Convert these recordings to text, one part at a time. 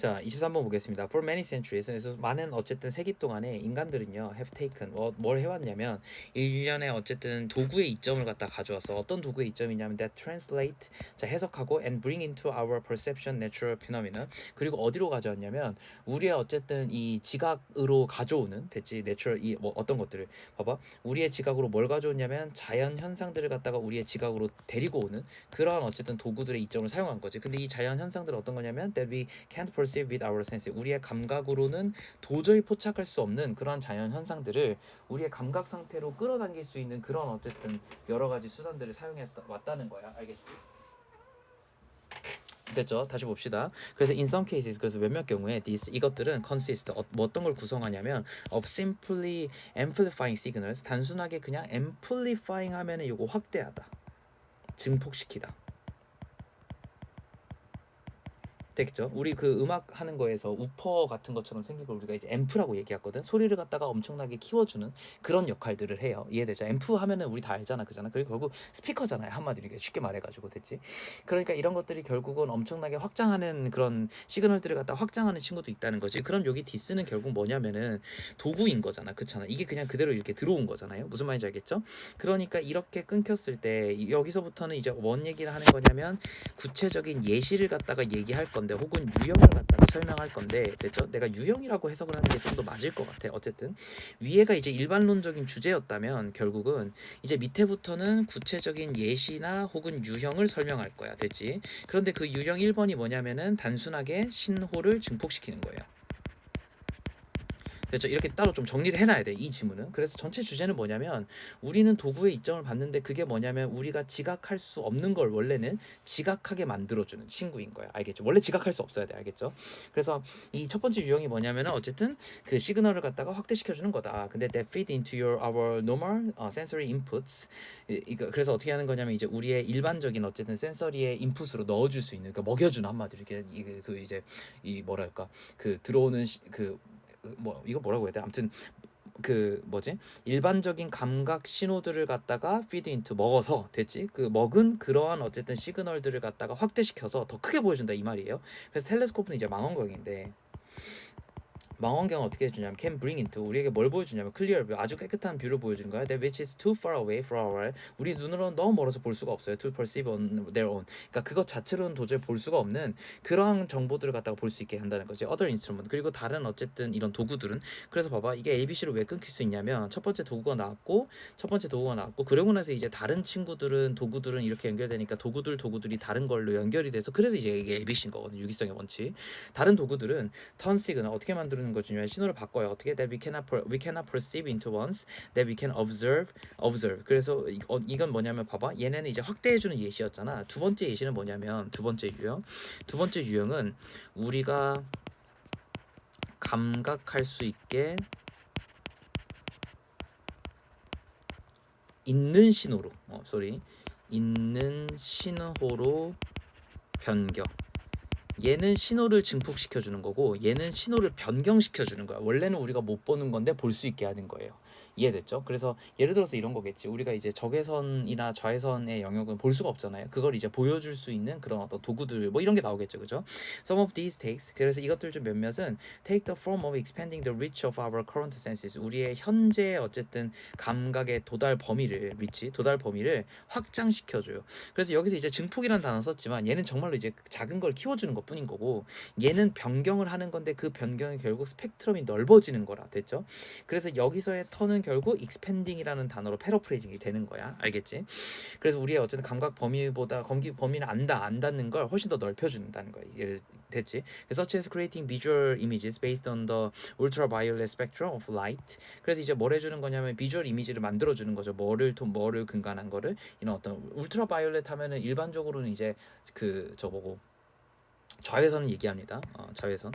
자, 23번 보겠습니다. For many centuries, 그래서 많은 어쨌든 세기 동안에 인간들은요, have taken, 뭘 해왔냐면 일련의 어쨌든 도구의 이점을 갖다 가져와서 어떤 도구의 이점이냐면 that translate, 자 해석하고 and bring into our perception natural phenomena, 그리고 어디로 가져왔냐면 우리의 어쨌든 이 지각으로 가져오는 됐지 natural 이 뭐 어떤 것들을 봐봐 우리의 지각으로 뭘 가져오냐면 자연 현상들을 갖다가 우리의 지각으로 데리고 오는 그러한 어쨌든 도구들의 이점을 사용한 거지. 근데 이 자연 현상들은 어떤 거냐면 that we can't perceive with our senses. 우리의 감각으로는 도저히 포착할 수 없는 그러한 자연 현상들을 우리의 감각 상태로 끌어당길 수 있는 그런 어쨌든 여러 가지 수단들을 사용해 왔다는 거야. 알겠지? 됐죠? 다시 봅시다. 그래서 in some cases, 그래서 몇몇 경우에 이것들은 consist 뭐 어떤 걸 구성하냐면 of simply amplifying signals, 단순하게 그냥 amplifying 하면은 이거 확대하다, 증폭시키다. 되겠죠? 우리 그 음악 하는 거에서 우퍼 같은 것처럼 생긴 걸 우리가 이제 앰프라고 얘기하거든. 소리를 갖다가 엄청나게 키워주는 그런 역할들을 해요. 이해되죠? 앰프 하면은 우리 다 알잖아, 그잖아. 그리고 결국 스피커잖아요. 한마디로 쉽게 말해가지고 됐지. 그러니까 이런 것들이 결국은 엄청나게 확장하는 그런 시그널들을 갖다 확장하는 친구도 있다는 거지. 그럼 여기 디스는 결국 뭐냐면은 도구인 거잖아, 그렇잖아. 이게 그냥 그대로 이렇게 들어온 거잖아요. 무슨 말인지 알겠죠? 그러니까 이렇게 끊겼을 때 여기서부터는 이제 뭔 얘기를 하는 거냐면 구체적인 예시를 갖다가 얘기할 건데 혹은 유형을 갖다가 설명할 건데 됐죠? 내가 유형이라고 해석을 하는 게 좀 더 맞을 것 같아. 어쨌든 위에가 이제 일반론적인 주제였다면 결국은 이제 밑에부터는 구체적인 예시나 혹은 유형을 설명할 거야. 됐지? 그런데 그 유형 1번이 뭐냐면은 단순하게 신호를 증폭시키는 거예요. 그렇죠. 이렇게 따로 좀 정리를 해놔야 돼, 이 지문은. 그래서 전체 주제는 뭐냐면 우리는 도구의 이점을 봤는데 그게 뭐냐면 우리가 지각할 수 없는 걸 원래는 지각하게 만들어주는 친구인 거야. 알겠죠? 원래 지각할 수 없어야 돼. 알겠죠? 그래서 이 첫 번째 유형이 뭐냐면은 어쨌든 그 시그널을 갖다가 확대시켜주는 거다. 근데 that fit into our normal sensory inputs. 이거 그래서 어떻게 하는 거냐면 이제 우리의 일반적인 어쨌든 센서리의 인풋으로 넣어줄 수 있는, 그러니까 먹여주는, 한마디로 이렇게 그 이제 이 뭐랄까 그 들어오는 뭐 이거 뭐라고 해야 돼? 아무튼 그 뭐지? 일반적인 감각 신호들을 갖다가 feed into 먹어서 됐지? 그 먹은 그러한 어쨌든 시그널들을 갖다가 확대시켜서 더 크게 보여준다 이 말이에요. 그래서 텔레스코프는 이제 망원경인데 망원경은 어떻게 해주냐면 can bring into 우리에게 뭘 보여주냐면 clear view, 아주 깨끗한 뷰를 보여주는 거야. That which is too far away for our 우리 눈으로는 너무 멀어서 볼 수가 없어요. To perceive on their own. 그러니까 그것 자체로는 도저히 볼 수가 없는 그러한 정보들을 갖다가 볼 수 있게 한다는 거지. Other instrument 그리고 다른 어쨌든 이런 도구들은. 그래서 봐봐, 이게 ABC로 왜 끊길 수 있냐면 첫 번째 도구가 나왔고 그러고 나서 이제 다른 친구들은 도구들은 이렇게 연결되니까 도구들이 다른 걸로 연결이 돼서 그래서 이제 이게 ABC인 거거든. 유기성의 원칙. 다른 도구들은 턴 시그널 어떻게 만드는 거 중요해. 신호를 바꿔요. 어떻게 that we cannot perceive into ones that we can observe. 그래서 이건 뭐냐면 봐봐. 얘네는 이제 확대해 주는 예시였잖아. 두 번째 예시는 뭐냐면 두 번째 유형은 우리가 감각할 수 있게 있는 신호로 있는 신호로 변경. 얘는 신호를 증폭시켜 주는 거고 얘는 신호를 변경시켜 주는 거야. 원래는 우리가 못 보는 건데 볼 수 있게 하는 거예요. 이해됐죠? 그래서 예를 들어서 이런 거겠지. 우리가 이제 적외선이나 좌회선의 영역은 볼 수가 없잖아요. 그걸 이제 보여줄 수 있는 그런 어떤 도구들 뭐 이런 게 나오겠죠, 그죠? Some of these takes, 그래서 이것들 중 몇몇은 take the form of expanding the reach of our current senses. 우리의 현재 어쨌든 감각의 도달 범위를 확장시켜줘요. 그래서 여기서 이제 증폭이라는 단어 썼지만 얘는 정말로 이제 작은 걸 키워주는 것뿐인 거고 얘는 변경을 하는 건데 그 변경이 결국 스펙트럼이 넓어지는 거라. 됐죠? 그래서 여기서의 턴은 결국 expanding이라는 단어로 패러프레이징이 되는 거야. 알겠지? 그래서 우리의 어쨌든 감각 범위보다 범위는 안 닿는 걸 훨씬 더 넓혀준다는 거야. 예를 됐지? such as creating visual images based on the ultraviolet spectrum of light. 그래서 이제 뭘 해주는 거냐면 비주얼 이미지를 만들어주는 거죠. 뭐를 근간한 거를 이런 어떤 울트라바이올렛 하면은 일반적으로는 이제 그 저보고 좌회선을 얘기합니다. 좌회선.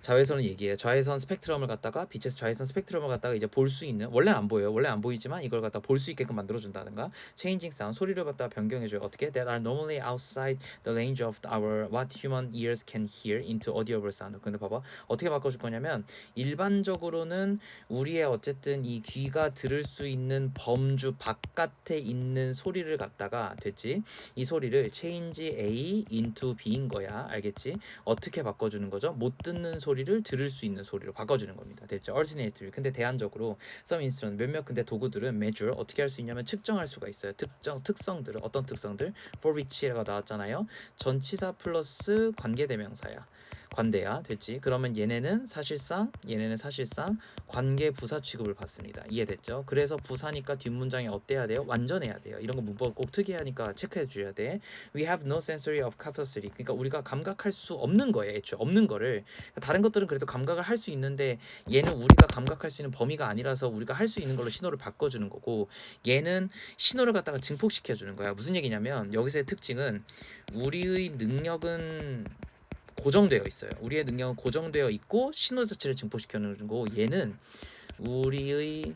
자외선을 얘기해요. 자외선 스펙트럼을 갖다가 빛의 자외선 스펙트럼을 갖다가 이제 볼 수 있는, 원래는 안 보여요. 원래 안 보이지만 이걸 갖다 볼 수 있게끔 만들어 준다든가. changing sound, 소리를 갖다가 변경해 줘요. 어떻게? that are normally outside the range of our what human ears can hear into audible sound. 근데 봐봐. 어떻게 바꿔 줄 거냐면 일반적으로는 우리의 어쨌든 이 귀가 들을 수 있는 범주 바깥에 있는 소리를 갖다가 됐지? 이 소리를 change A into B인 거야. 알겠지? 어떻게 바꿔주는 거죠? 못 듣는 소리를 들을 수 있는 소리로 바꿔주는 겁니다. 됐죠? alternative. 근데 대안적으로 some instrument 몇몇 근데 도구들은 measure 어떻게 할 수 있냐면 측정할 수가 있어요. 특성들을 어떤 특성들? for which가 나왔잖아요. 전치사 플러스 관계대명사야. 관대야 됐지. 그러면 얘네는 사실상 관계 부사 취급을 받습니다. 이해됐죠? 그래서 부사니까 뒷문장이 어때야 돼요? 완전해야 돼요. 이런 거 문법 꼭 특이하니까 체크해 줘야 돼. We have no sensory of capacity. 그러니까 우리가 감각할 수 없는 거예요. 애초에 없는 거를. 다른 것들은 그래도 감각을 할 수 있는데 얘는 우리가 감각할 수 있는 범위가 아니라서 우리가 할 수 있는 걸로 신호를 바꿔주는 거고, 얘는 신호를 갖다가 증폭시켜 주는 거야. 무슨 얘기냐면 여기서의 특징은 우리의 능력은 고정되어 있어요. 우리의 능력은 고정되어 있고 신호 자체를 증폭시켜 주는 거고, 얘는 우리의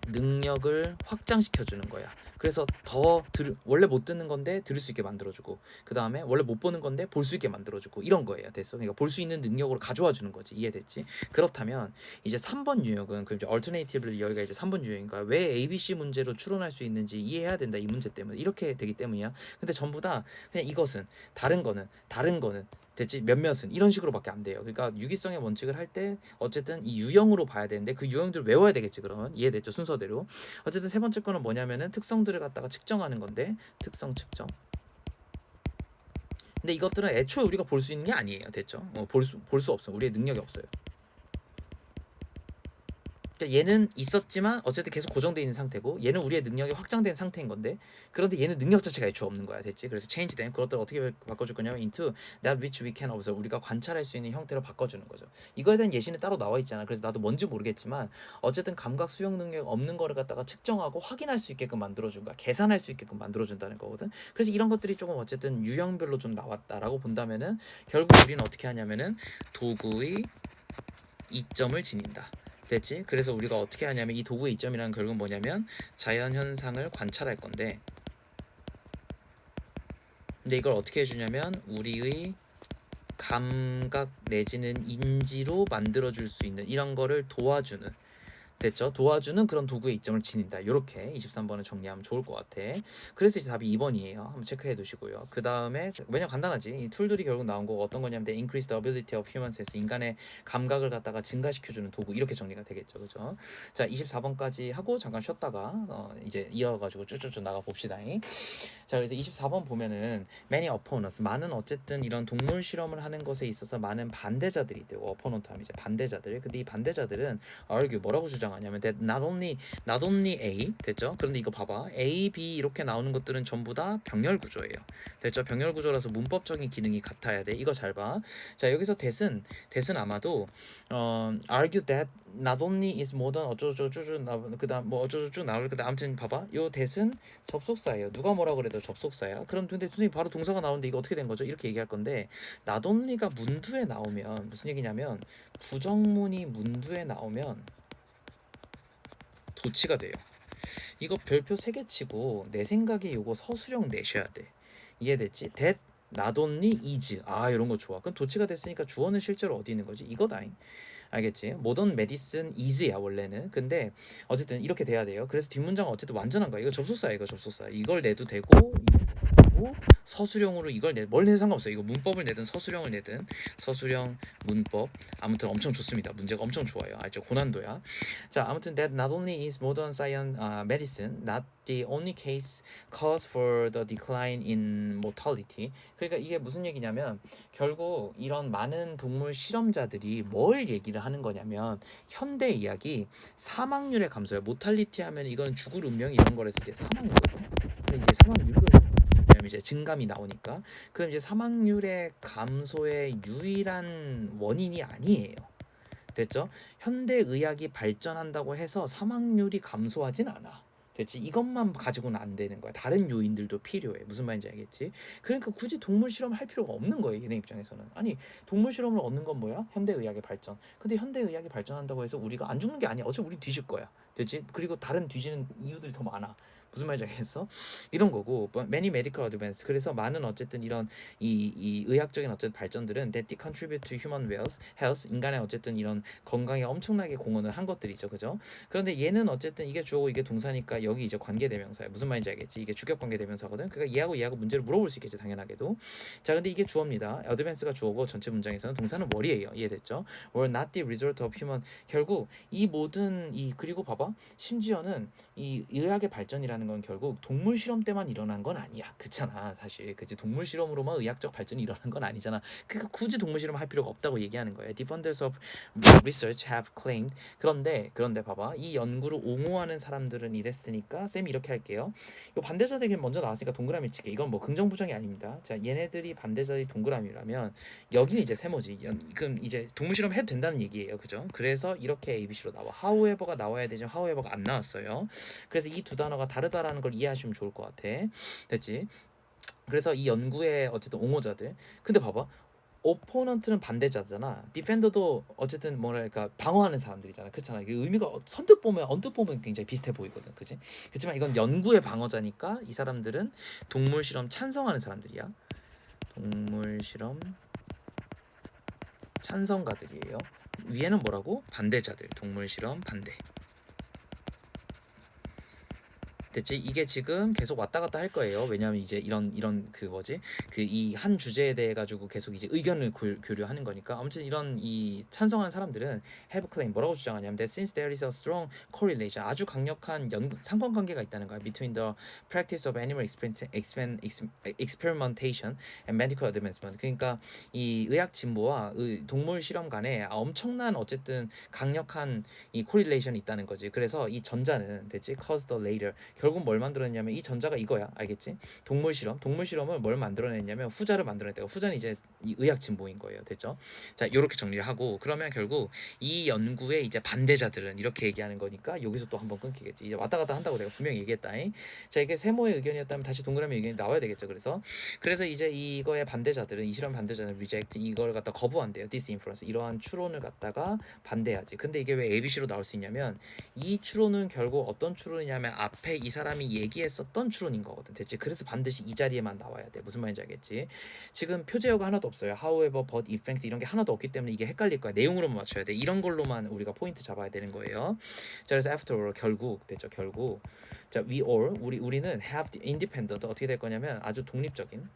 능력을 확장시켜 주는 거야. 그래서 원래 못 듣는 건데 들을 수 있게 만들어주고, 그 다음에 원래 못 보는 건데 볼 수 있게 만들어주고, 이런 거예요. 됐어? 그러니까 볼 수 있는 능력으로 가져와 주는 거지. 이해됐지? 그렇다면 이제 3번 유형은, 그럼 이제 alternatively 여기가 이제 3번 유형인가? 왜 ABC 문제로 추론할 수 있는지 이해해야 된다. 이 문제 때문에 이렇게 되기 때문이야. 근데 전부 다 그냥 이것은 다른 거는 됐지? 몇몇은 이런 식으로밖에 안 돼요. 그러니까 유기성의 원칙을 할 때 어쨌든 이 유형으로 봐야 되는데 그 유형들을 외워야 되겠지. 그러면 이해됐죠? 순서대로. 어쨌든 세 번째 거는 뭐냐면은 특성들을 갖다가 측정하는 건데, 특성 측정. 근데 이것들은 애초에 우리가 볼 수 있는 게 아니에요. 됐죠? 볼 수 없어. 우리의 능력이 없어요. 그러니까 얘는 있었지만 어쨌든 계속 고정되어 있는 상태고, 얘는 우리의 능력이 확장된 상태인 건데, 그런데 얘는 능력 자체가 애초에 없는 거야. 됐지? 그래서 change them, 그것들을 어떻게 바꿔줄 거냐면 into that which we can observe, 우리가 관찰할 수 있는 형태로 바꿔주는 거죠. 이거에 대한 예시는 따로 나와 있잖아. 그래서 나도 뭔지 모르겠지만 어쨌든 감각 수용 능력 없는 거를 갖다가 측정하고 확인할 수 있게끔 만들어준 거야. 계산할 수 있게끔 만들어준다는 거거든. 그래서 이런 것들이 조금 어쨌든 유형별로 좀 나왔다라고 본다면은 결국 우리는 어떻게 하냐면은 도구의 이점을 지닌다. 됐지? 그래서 우리가 어떻게 하냐면 이 도구의 이점이라는 결국은 뭐냐면 자연 현상을 관찰할 건데, 근데 이걸 어떻게 해주냐면 우리의 감각 내지는 인지로 만들어줄 수 있는 이런 거를 도와주는, 됐죠? 도와주는 그런 도구의 이점을 지닌다. 이렇게 23번을 정리하면 좋을 것 같아. 그래서 이제 답이 2번이에요. 한번 체크해 두시고요. 그 다음에 왜냐면 간단하지. 이 툴들이 결국 나온 거 어떤 거냐면 increase the ability of human sense, 인간의 감각을 갖다가 증가시켜주는 도구, 이렇게 정리가 되겠죠, 그죠? 자, 24번까지 하고 잠깐 쉬었다가 이제 이어가지고 쭉쭉쭉 나가 봅시다. 자, 그래서 24번 보면은 many opponents, 많은 어쨌든 이런 동물 실험을 하는 것에 있어서 많은 반대자들이 있대요. opponent 하면 이제 반대자들. 근데 이 반대자들은 argue, 뭐라고 주장하냐면 that not only A, 됐죠? 그런데 이거 봐봐. A, B 이렇게 나오는 것들은 전부 다 병렬 구조예요. 됐죠? 병렬 구조라서 문법적인 기능이 같아야 돼. 이거 잘 봐. 자, 여기서 that은 아마도 argue that not only is modern 어쩌고저쩌고 그다음 뭐 어쩌고저쩌고 쭉 나올 건데, 아무튼 봐봐. 요 that은 접속사예요. 누가 뭐라 그래도 접속사야. 그럼 근데 선생님 바로 동사가 나오는데 이거 어떻게 된 거죠? 이렇게 얘기할 건데, not only가 문두에 나오면 무슨 얘기냐면 부정문이 문두에 나오면 도치가 돼요. 이거 별표 3개 치고 내 생각에 요거 서술형 내셔야 돼. 이해됐지? that not only is, 이런 거 좋아. 그럼 도치가 됐으니까 주어는 실제로 어디 있는 거지? 이거다잉. 알겠지? 모던 메디슨 is야 원래는. 근데 어쨌든 이렇게 돼야 돼요. 그래서 뒷문장은 어쨌든 완전한 거야. 이거 접속사야. 이거 접속사. 이걸 내도 되고 서술형으로 이걸 뭘 내도 상관없어요. 이거 문법을 내든 서술형을 내든, 서술형 문법 아무튼 엄청 좋습니다. 문제가 엄청 좋아요. 알죠? 고난도야. 자, 아무튼 that not only is modern science medicine not the only cause for the decline in mortality. 그러니까 이게 무슨 얘기냐면 결국 이런 많은 동물 실험자들이 뭘 얘기를 하는 거냐면 현대 의학이 사망률의 감소야. 모탈리티 하면 이건 죽을 운명이 이런 거라서 이제 사망이거든. 근데 이제 사망률을 이제 증감이 나오니까, 그럼 이제 사망률의 감소의 유일한 원인이 아니에요. 됐죠? 현대 의학이 발전한다고 해서 사망률이 감소하진 않아. 됐지? 이것만 가지고는 안 되는 거야. 다른 요인들도 필요해. 무슨 말인지 알겠지? 그러니까 굳이 동물 실험 할 필요가 없는 거예요. 얘네 입장에서는. 아니 동물 실험을 얻는 건 뭐야? 현대의학의 발전. 근데 현대의학이 발전한다고 해서 우리가 안 죽는 게 아니야. 어차피 우리 뒤질 거야. 됐지? 그리고 다른 뒤지는 이유들이 더 많아. 무슨 말인지 알겠어? 이런 거고 many medical advance 그래서 많은 어쨌든 이런 이 의학적인 어쨌든 발전들은 that contribute to human health 인간의 어쨌든 이런 건강에 엄청나게 공헌을 한 것들이죠, 그죠? 그런데 얘는 어쨌든 이게 주어고 이게 동사니까 여기 이제 관계대명사야. 무슨 말인지 알겠지? 이게 주격 관계대명사거든. 그러니까 얘하고 문제를 물어볼 수 있겠지, 당연하게도. 자, 근데 이게 주어입니다. advance가 주어고 전체 문장에서는 동사는 뭐리예요. 이해됐죠? were not the result of human 결국 이 모든 이 그리고 봐봐 심지어는 이 의학의 발전이라는 건 결국 동물 실험 때만 일어난 건 아니야. 그렇잖아. 사실 그치 동물 실험으로만 의학적 발전이 일어난 건 아니잖아. 그러니까 굳이 동물 실험 할 필요가 없다고 얘기하는 거야. Defenders of research have claimed 그런데 봐봐 이 연구를 옹호하는 사람들은 이랬으니까 쌤이 이렇게 할게요. 이 반대자들이 먼저 나왔으니까 동그라미 칠게. 이건 뭐 긍정부정이 아닙니다. 자 얘네들이 반대자들이 동그라미라면 여기는 이제 세모지. 그럼 이제 동물 실험 해도 된다는 얘기예요. 그죠? 그래서 이렇게 ABC로 나와. however가 나와야 되지만 however가 안 나왔어요. 그래서 이 두 단어가 다르다라는 걸 이해하시면 좋을 것 같아. 됐지? 그래서 이 연구의 어쨌든 옹호자들. 근데 봐봐. 오포넌트는 반대자잖아. 디펜더도 어쨌든 뭐랄까 방어하는 사람들이잖아. 그렇잖아. 이게 의미가 언뜻 보면 굉장히 비슷해 보이거든. 그치? 그렇지만 이건 연구의 방어자니까 이 사람들은 동물 실험 찬성하는 사람들이야. 동물 실험 찬성가들이에요. 위에는 뭐라고? 반대자들. 동물 실험 반대. 됐지? 이게 지금 계속 왔다 갔다 할 거예요. 왜냐하면 이제 이런 그 뭐지? 그 이 한 주제에 대해 가지고 계속 이제 의견을 교류하는 거니까. 아무튼 이런 이 찬성하는 사람들은 have claim 뭐라고 주장하냐면 that since there is a strong correlation 아주 강력한 상관관계가 있다는 거야. between the practice of animal experimentation and medical advancement. 그러니까 이 의학 진보와 동물 실험 간에 엄청난 어쨌든 강력한 이 correlation이 있다는 거지. 그래서 이 전자는 됐지? cause the later 결국 뭘 만들어냈냐면 이 전자가 이거야. 알겠지? 동물 실험을 뭘 만들어냈냐면 후자를 만들어냈다가 후자는 이제 이 의학 진보인 거예요. 됐죠? 자, 이렇게 정리를 하고 그러면 결국 이 연구의 이제 반대자들은 이렇게 얘기하는 거니까 여기서 또 한번 끊기겠지. 이제 왔다 갔다 한다고 내가 분명히 얘기했다잉. 자, 이게 세모의 의견이었다면 다시 동그라미 의견이 나와야 되겠죠. 그래서 이제 이거의 반대자들은 이 실험 반대자는 reject 이걸 갖다 거부한대요. disinference 이러한 추론을 갖다가 반대하지. 근데 이게 왜 ABC로 나올 수 있냐면 이 추론은 결국 어떤 추론이냐면 앞에 이 사람이 얘기했었던 추론인 거거든. 됐지? 그래서 반드시 이 자리에만 나와야 돼. 무슨 말인지 알겠지? 지금 표제어가 하나도 없어요. however, but, in fact 이런 게 하나도 없기 때문에 이게 헷갈릴 거야. 내용으로만 맞춰야 돼. 이런 걸로만 우리가 포인트 잡아야 되는 거예요. 자, 그래서 after all 결국 됐죠. 결국 자, we all 우리는 have the independent 어떻게 될 거냐면 아주 독립적인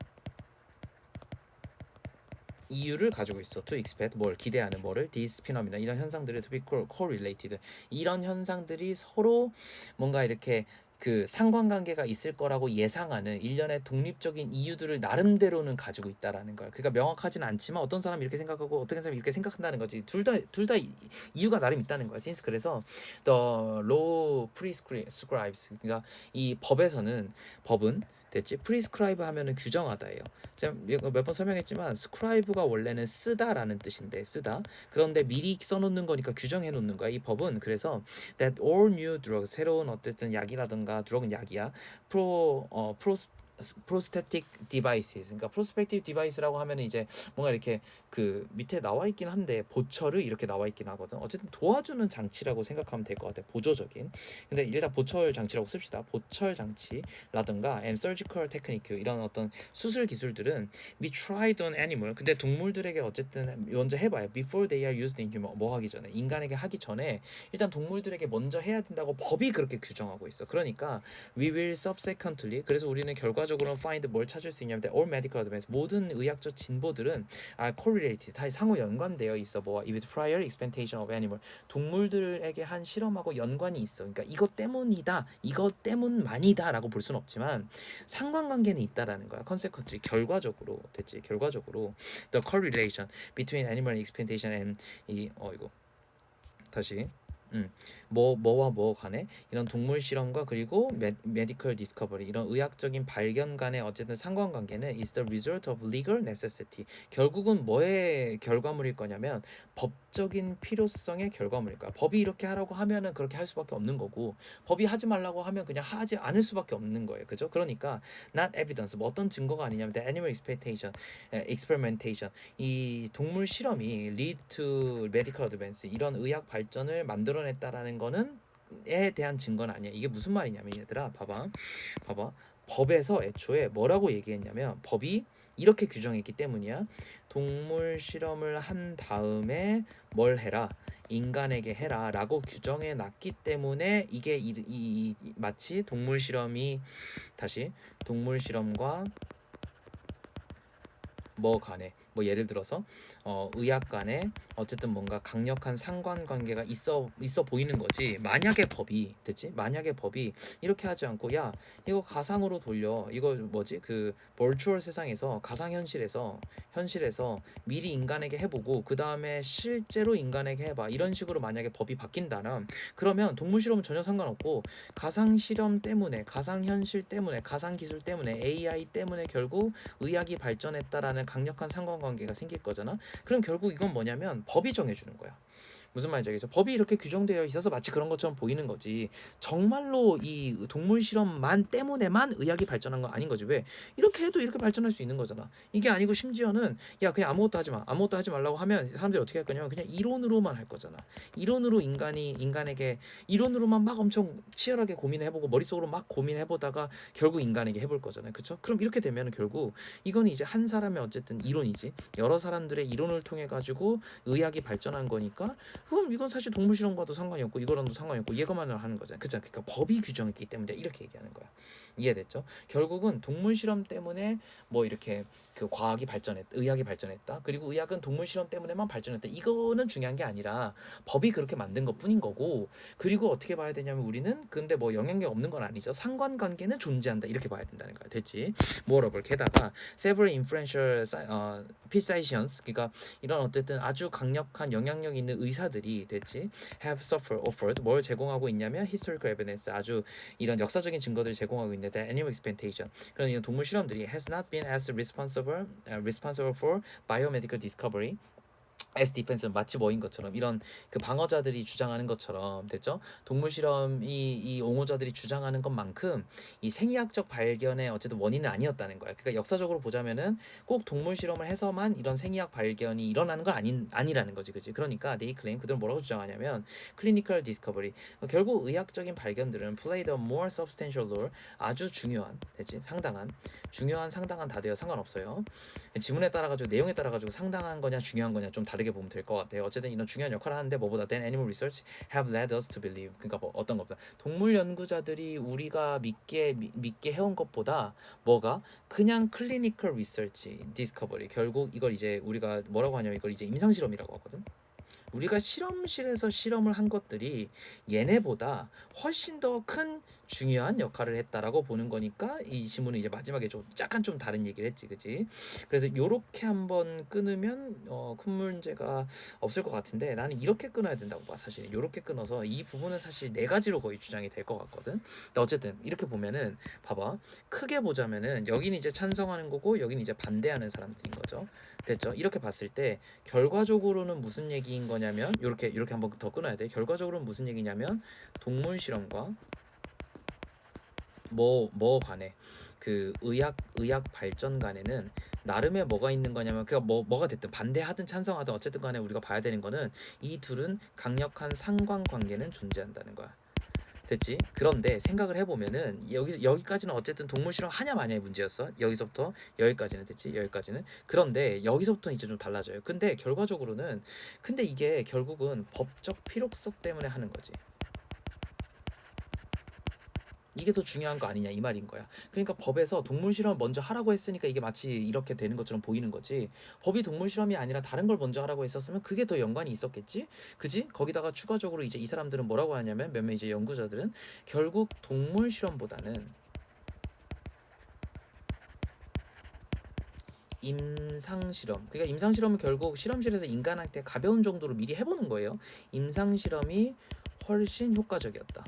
이유를 가지고 있어. To expect 뭘 기대하는 뭐를 these phenomena 이런 현상들을 to be correlated 이런 현상들이 서로 뭔가 이렇게 그 상관관계가 있을 거라고 예상하는 일련의 독립적인 이유들을 나름대로는 가지고 있다라는 거야. 그러니까 명확하진 않지만 어떤 사람이 이렇게 생각하고 어떤 사람이 이렇게 생각한다는 거지. 둘 다 이유가 나름 있다는 거야. since 그래서 the law prescribes 그러니까 이 법은 됐지? prescribe 하면은 규정하다예요. 몇 번 설명했지만 scribe가 원래는 쓰다라는 뜻인데 쓰다. 그런데 미리 써놓는 거니까 규정해 놓는 거야. 이 법은 그래서 that all new drug 새로운 어쨌든 약이라든가 drug은 약이야. prosthetic devices 그러니까 prospective device라고 하면은 이제 뭔가 이렇게 그 밑에 나와 있긴 한데 보철을 이렇게 나와 있긴 하거든. 어쨌든 도와주는 장치라고 생각하면 될 것 같아. 보조적인. 근데 일단 보철 장치라고 씁시다. 보철 장치라든가 and surgical technique 이런 어떤 수술 기술들은 we tried on animal 근데 동물들에게 어쨌든 먼저 해봐요. before they are used in human 뭐 하기 전에 인간에게 하기 전에 일단 동물들에게 먼저 해야 된다고 법이 그렇게 규정하고 있어. 그러니까 we will subsequently 그래서 우리는 결과적으로 find 뭘 찾을 수 있냐면 all medical advance 모든 의학적 진보들은 correlated 다 상호 연관되어 있어. 뭐 with prior experimentation of animal 동물들에게 한 실험하고 연관이 있어. 그러니까 이것 때문이다, 이것 때문만이다라고 볼 수는 없지만 상관관계는 있다라는 거야. consequently 결과적으로 됐지. 결과적으로 the correlation between animal experimentation and 이거 다시 뭐와 뭐 간에 이런 동물 실험과 그리고 medical discovery 이런 의학적인 발견 간의 어쨌든 상관관계는 is the result of legal necessity. 결국은 뭐의 결과물일 거냐면 법적인 필요성의 결과물일 거야. 법이 이렇게 하라고 하면은 그렇게 할 수밖에 없는 거고 법이 하지 말라고 하면 그냥 하지 않을 수밖에 없는 거예요. 그죠? 그러니까 not evidence 뭐 어떤 증거가 아니냐면 the animal experimentation 이 동물 실험이 lead to medical advance 이런 의학 발전을 만들어냈다라는 거는 에 대한 증거는 아니야. 이게 무슨 말이냐면 얘들아 봐봐 법에서 애초에 뭐라고 얘기했냐면 법이 이렇게 규정했기 때문이야. 동물 실험을 한 다음에 뭘 해라 인간에게 해라 라고 규정해 놨기 때문에 이게 마치 동물 실험이 다시 동물 실험과 뭐 간에 뭐 예를 들어서 의학 간에 어쨌든 뭔가 강력한 상관관계가 있어 보이는 거지. 만약에 법이 됐지? 만약에 법이 이렇게 하지 않고 야 이거 가상으로 돌려 이거 뭐지 그 버추얼 세상에서 가상 현실에서 미리 인간에게 해보고 그 다음에 실제로 인간에게 해봐 이런 식으로 만약에 법이 바뀐다면 그러면 동물 실험은 전혀 상관없고 가상 실험 때문에 가상 현실 때문에 가상 기술 때문에 AI 때문에 결국 의학이 발전했다라는 강력한 상관관계가 생길 거잖아. 그럼 결국 이건 뭐냐면 법이 정해주는 거야. 무슨 말인지 알겠죠? 법이 이렇게 규정되어 있어서 마치 그런 것처럼 보이는 거지. 정말로 이 동물 실험만 때문에만 의학이 발전한 건 아닌 거지. 왜? 이렇게 해도 이렇게 발전할 수 있는 거잖아. 이게 아니고 심지어는 야 그냥 아무것도 하지 마. 아무것도 하지 말라고 하면 사람들이 어떻게 할 거냐면 그냥 이론으로만 할 거잖아. 이론으로 인간에게 이론으로만 막 엄청 치열하게 고민해보고 머릿속으로 막 고민해보다가 결국 인간에게 해볼 거잖아요. 그렇죠? 그럼 이렇게 되면 결국 이거는 이제 한 사람의 어쨌든 이론이지. 여러 사람들의 이론을 통해 가지고 의학이 발전한 거니까 그럼 이건 사실 동물 실험과도 상관이 없고 이거랑도 상관이 없고 얘가만을 하는 거잖아요. 그렇죠? 그러니까 법이 규정했기 때문에 이렇게 얘기하는 거야. 이해됐죠? 결국은 동물 실험 때문에 뭐 이렇게 그 과학이 발전했다, 의학이 발전했다. 그리고 의학은 동물 실험 때문에만 발전했다. 이거는 중요한 게 아니라 법이 그렇게 만든 것뿐인 거고. 그리고 어떻게 봐야 되냐면 우리는 근데 뭐 영향력 없는 건 아니죠. 상관관계는 존재한다. 이렇게 봐야 된다는 거야. 됐지? 모어러블 게다가 several influential physicians 그러니까 이런 어쨌든 아주 강력한 영향력 있는 의사들이 됐지? have offered 뭘 제공하고 있냐면 historical evidence 아주 이런 역사적인 증거들을 제공하고 있는데 animal experimentation 그런 이런 동물 실험들이 has not been as responsible for biomedical discovery as defense 마치 뭐인 것처럼 이런 그 방어자들이 주장하는 것처럼 됐죠? 동물 실험 이 옹호자들이 주장하는 것만큼 이 생의학적 발견의 어쨌든 원인은 아니었다는 거야. 그러니까 역사적으로 보자면은 꼭 동물 실험을 해서만 이런 생의학 발견이 일어나는 건 아니라는 거지, 그지? 그러니까 they claim 그들은 뭐라고 주장하냐면 clinical discovery 결국 의학적인 발견들은 played a more substantial role 아주 중요한 됐지? 상당한 다 돼요. 상관없어요. 지문에 따라 가지고 내용에 따라 가지고 상당한 거냐 중요한 거냐 좀 다르게 보면 될 것 같아요. 어쨌든 이런 중요한 역할을 하는데 뭐보다 than animal research have led us to believe 그러니까 뭐 어떤 것보다 동물 연구자들이 우리가 믿게 해온 것보다 뭐가 그냥 clinical research discovery 결국 이걸 이제 우리가 뭐라고 하냐면 이걸 이제 임상 실험이라고 하거든. 우리가 실험실에서 실험을 한 것들이 얘네보다 훨씬 더 큰 중요한 역할을 했다라고 보는 거니까 이 지문은 이제 마지막에 좀 약간 좀 다른 얘기를 했지, 그지? 그래서 요렇게 한번 끊으면 큰 문제가 없을 것 같은데 나는 이렇게 끊어야 된다고 봐. 사실 요렇게 끊어서 이 부분은 사실 네 가지로 거의 주장이 될 것 같거든. 근데 어쨌든 이렇게 보면은 봐봐 크게 보자면은 여기는 이제 찬성하는 거고 여기는 이제 반대하는 사람들인 거죠. 됐죠? 이렇게 봤을 때 결과적으로는 무슨 얘기인 거냐면 이렇게 한번 더 끊어야 돼. 결과적으로는 무슨 얘기냐면 동물 실험과 뭐 간에 그 의학 발전 간에는 나름의 뭐가 있는 거냐면 그가 뭐가 됐든 반대하든 찬성하든 어쨌든 간에 우리가 봐야 되는 거는 이 둘은 강력한 상관관계는 존재한다는 거야. 됐지? 그런데 생각을 해보면은 여기까지는 어쨌든 동물 실험 하냐 마냐의 문제였어. 여기서부터 여기까지는 됐지? 여기까지는. 그런데 여기서부터 이제 좀 달라져요. 근데 결과적으로는 근데 이게 결국은 법적 필요성 때문에 하는 거지. 이게 더 중요한 거 아니냐 이 말인 거야. 그러니까 법에서 동물 실험 먼저 하라고 했으니까 이게 마치 이렇게 되는 것처럼 보이는 거지. 법이 동물 실험이 아니라 다른 걸 먼저 하라고 했었으면 그게 더 연관이 있었겠지. 그지? 거기다가 추가적으로 이제 이 사람들은 뭐라고 하냐면 몇몇 이제 연구자들은 결국 동물 실험보다는 임상 실험. 그러니까 임상 실험은 결국 실험실에서 인간한테 가벼운 정도로 미리 해보는 거예요. 임상 실험이 훨씬 효과적이었다.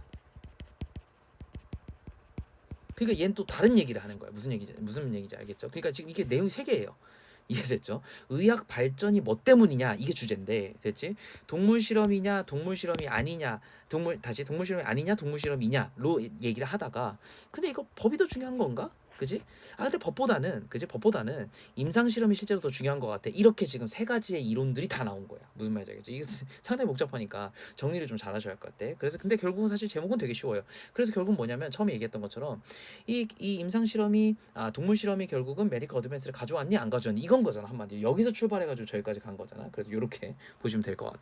그러니까 얘는 또 다른 얘기를 하는 거야. 무슨 얘기인지 알겠죠? 그러니까 지금 이게 내용이 세 개예요. 이해됐죠? 의학 발전이 뭐 때문이냐 이게 주제인데, 됐지? 동물 실험이냐 동물 실험이 아니냐, 동물 실험이 아니냐 동물 실험이냐로 얘기를 하다가, 근데 이거 법이 더 중요한 건가? 그지? 아 근데 법보다는 임상 실험이 실제로 더 중요한 것 같아. 이렇게 지금 세 가지의 이론들이 다 나온 거야. 무슨 말인지 알겠죠? 이게 상당히 복잡하니까 정리를 좀 잘하셔야 할 것 같아. 그래서 근데 결국은 사실 제목은 되게 쉬워요. 그래서 결국은 뭐냐면 처음에 얘기했던 것처럼 이 임상 실험이, 동물 실험이 결국은 메디컬 어드밴스를 가져왔니 안 가져왔니 이건 거잖아. 한마디로 여기서 출발해가지고 저기까지 간 거잖아. 그래서 이렇게 보시면 될 것 같아.